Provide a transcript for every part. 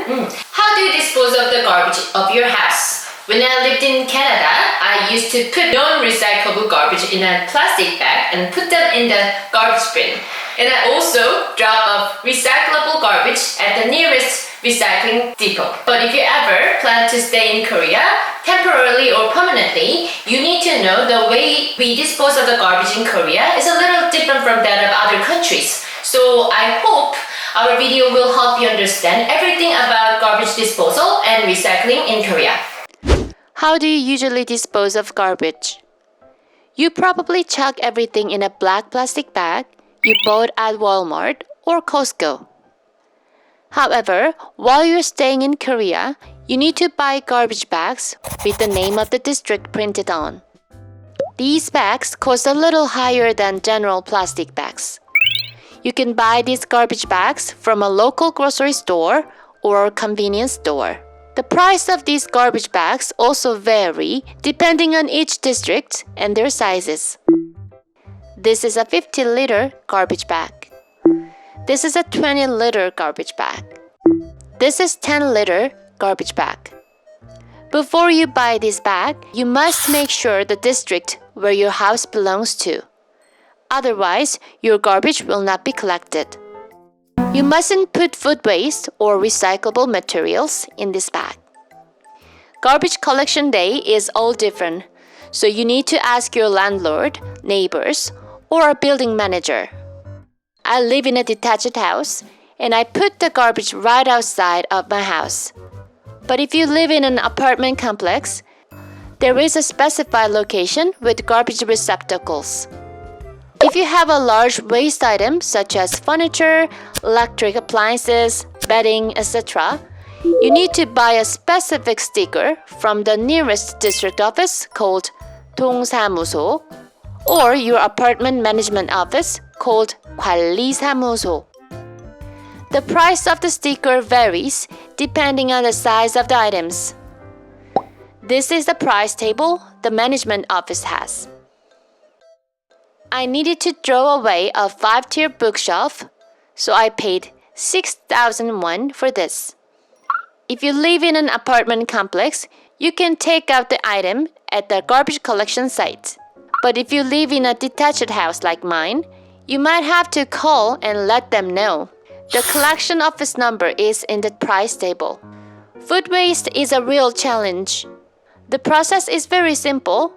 How do you dispose of the garbage of your house? When I lived in Canada, I used to put non-recyclable garbage in a plastic bag and put them in the garbage bin. And I also drop off recyclable garbage at the nearest recycling depot. But if you ever plan to stay in Korea, temporarily or permanently, you need to know the way we dispose of the garbage in Korea is a little different from that of other countries. So I hope our video will help you understand everything about garbage disposal and recycling in Korea. How do you usually dispose of garbage? You probably chuck everything in a black plastic bag you bought at Walmart or Costco. However, while you're staying in Korea, you need to buy garbage bags with the name of the district printed on. These bags cost a little higher than general plastic bags. You can buy these garbage bags from a local grocery store or convenience store. The price of these garbage bags also vary depending on each district and their sizes. This is a 50-liter garbage bag. This is a 20-liter garbage bag. This is 10-liter garbage bag. Before you buy this bag, you must make sure the district where your house belongs to. Otherwise, your garbage will not be collected. You mustn't put food waste or recyclable materials in this bag. Garbage collection day is all different, so you need to ask your landlord, neighbors, or a building manager. I live in a detached house, and I put the garbage right outside of my house. But if you live in an apartment complex, there is a specified location with garbage receptacles. If you have a large waste item such as furniture, electric appliances, bedding, etc., you need to buy a specific sticker from the nearest district office called 동사무소 or your apartment management office called 관리사무소. The price of the sticker varies depending on the size of the items. This is the price table the management office has. I needed to throw away a 5-tier bookshelf, so I paid 6,000 won for this. If you live in an apartment complex, you can take out the item at the garbage collection site. But if you live in a detached house like mine, you might have to call and let them know. The collection office number is in the price table. Food waste is a real challenge. The process is very simple.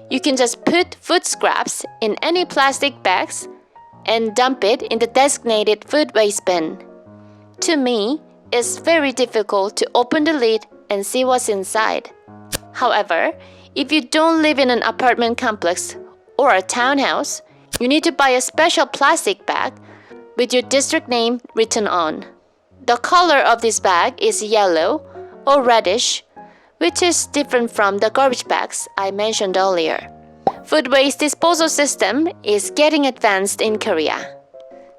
You can just put food scraps in any plastic bags and dump it in the designated food waste bin. To me, it's very difficult to open the lid and see what's inside. However, if you don't live in an apartment complex or a townhouse, you need to buy a special plastic bag with your district name written on. The color of this bag is yellow or reddish, which is different from the garbage bags I mentioned earlier. Food waste disposal system is getting advanced in Korea.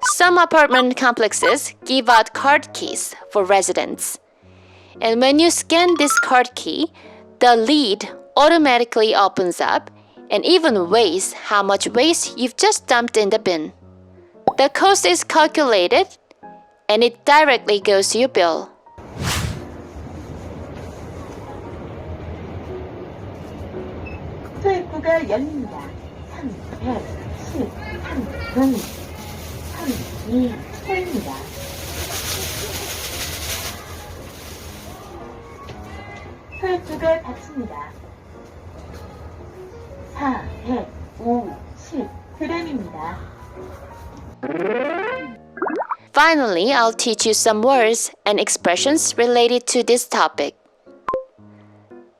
Some apartment complexes give out card keys for residents. And when you scan this card key, the lid automatically opens up and even weighs how much waste you've just dumped in the bin. The cost is calculated and it directly goes to your bill. 투입구가 열립니다. 3, 10, 13분 3, 2, 소입니다. 투입구가 닫힙니다. 4, 5, 10g입니다. Finally, I'll teach you some words and expressions related to this topic.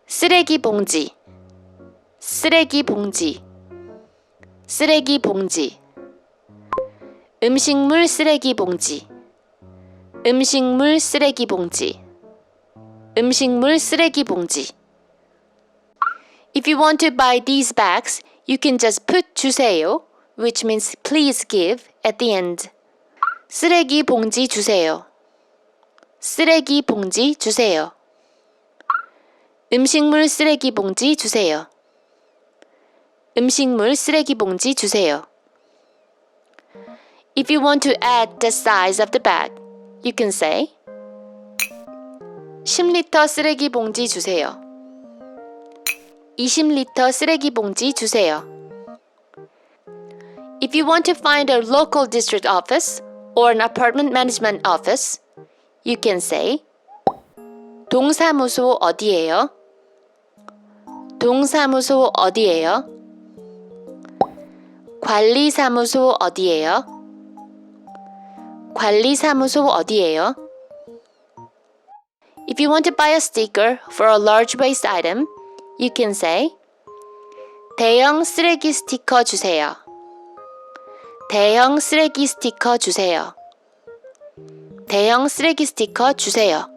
쓰레기 봉지, 쓰레기 봉지, 쓰레기 봉지. 음식물 쓰레기 봉지, 음식물 쓰레기 봉지, 음식물 쓰레기 봉지. If you want to buy these bags, you can just put 주세요, which means please give, at the end. 쓰레기 봉지 주세요. 쓰레기 봉지 주세요. 음식물 쓰레기 봉지 주세요. 음식물 쓰레기 봉지 주세요. If you want to add the size of the bag, you can say 10리터 쓰레기 봉지 주세요. 20리터 쓰레기 봉지 주세요. If you want to find a local district office or an apartment management office, you can say 동사무소 어디예요? 동사무소 어디예요? 관리사무소 어디예요? 관리사무소 어디예요? If you want to buy a sticker for a large waste item, you can say 대형 쓰레기 스티커 주세요. 대형 쓰레기 스티커 주세요. 대형 쓰레기 스티커 주세요.